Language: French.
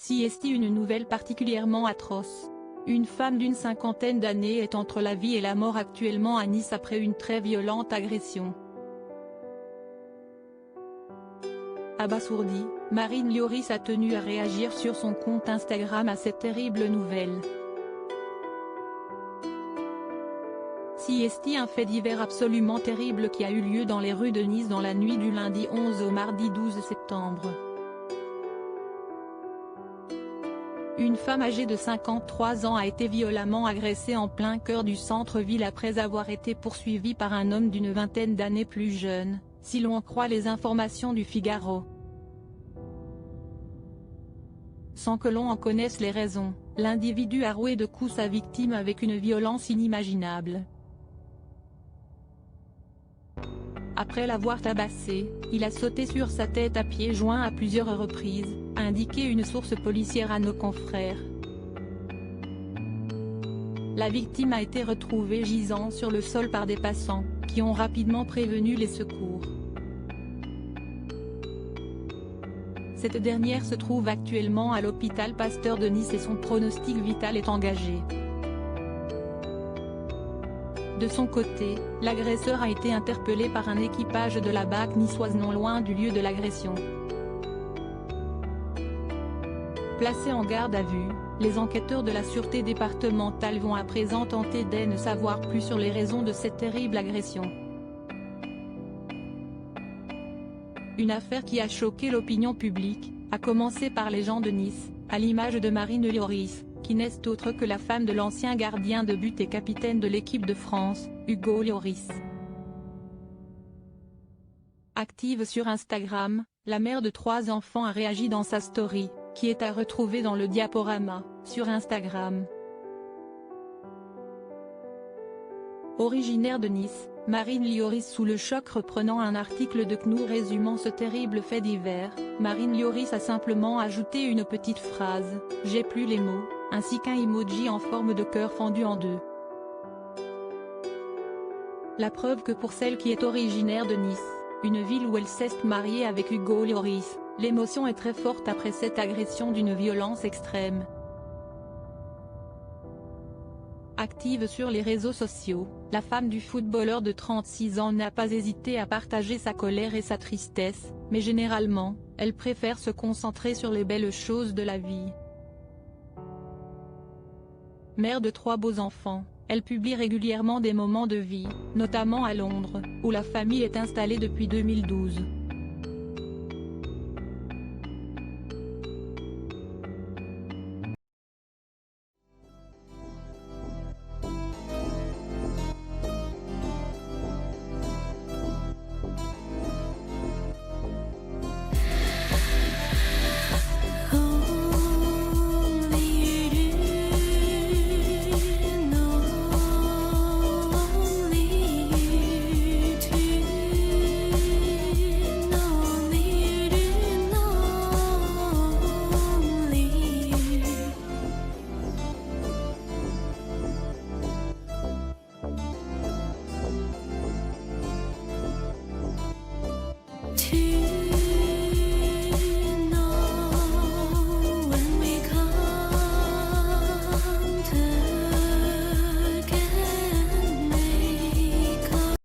CST, une nouvelle particulièrement atroce. Une femme d'une cinquantaine d'années est entre la vie et la mort actuellement à Nice après une très violente agression. Abasourdie, Marine Lioris a tenu à réagir sur son compte Instagram à cette terrible nouvelle. CST, un fait divers absolument terrible qui a eu lieu dans les rues de Nice dans la nuit du lundi 11 au mardi 12 septembre. Une femme âgée de 53 ans a été violemment agressée en plein cœur du centre-ville après avoir été poursuivie par un homme d'une vingtaine d'années plus jeune, si l'on en croit les informations du Figaro. Sans que l'on en connaisse les raisons, l'individu a roué de coups sa victime avec une violence inimaginable. Après l'avoir tabassée, il a sauté sur sa tête à pieds joints à plusieurs reprises, a indiqué une source policière à nos confrères. La victime a été retrouvée gisant sur le sol par des passants, qui ont rapidement prévenu les secours. Cette dernière se trouve actuellement à l'hôpital Pasteur de Nice et son pronostic vital est engagé. De son côté, l'agresseur a été interpellé par un équipage de la BAC niçoise non loin du lieu de l'agression. Placés en garde à vue, les enquêteurs de la sûreté départementale vont à présent tenter d'en savoir plus sur les raisons de cette terrible agression. Une affaire qui a choqué l'opinion publique, à commencer par les gens de Nice, à l'image de Marine Lioris, qui n'est autre que la femme de l'ancien gardien de but et capitaine de l'équipe de France, Hugo Lloris. Active sur Instagram, la mère de 3 enfants a réagi dans sa story, qui est à retrouver dans le diaporama, sur Instagram. Originaire de Nice, Marine Lioris sous le choc. Reprenant un article de CNU résumant ce terrible fait divers, Marine Lioris a simplement ajouté une petite phrase « J'ai plus les mots », ainsi qu'un emoji en forme de cœur fendu en deux. La preuve que pour celle qui est originaire de Nice, une ville où elle s'est mariée avec Hugo Lloris, l'émotion est très forte après cette agression d'une violence extrême. Active sur les réseaux sociaux, la femme du footballeur de 36 ans n'a pas hésité à partager sa colère et sa tristesse, mais généralement, elle préfère se concentrer sur les belles choses de la vie. Mère de 3 beaux enfants, elle publie régulièrement des moments de vie, notamment à Londres, où la famille est installée depuis 2012.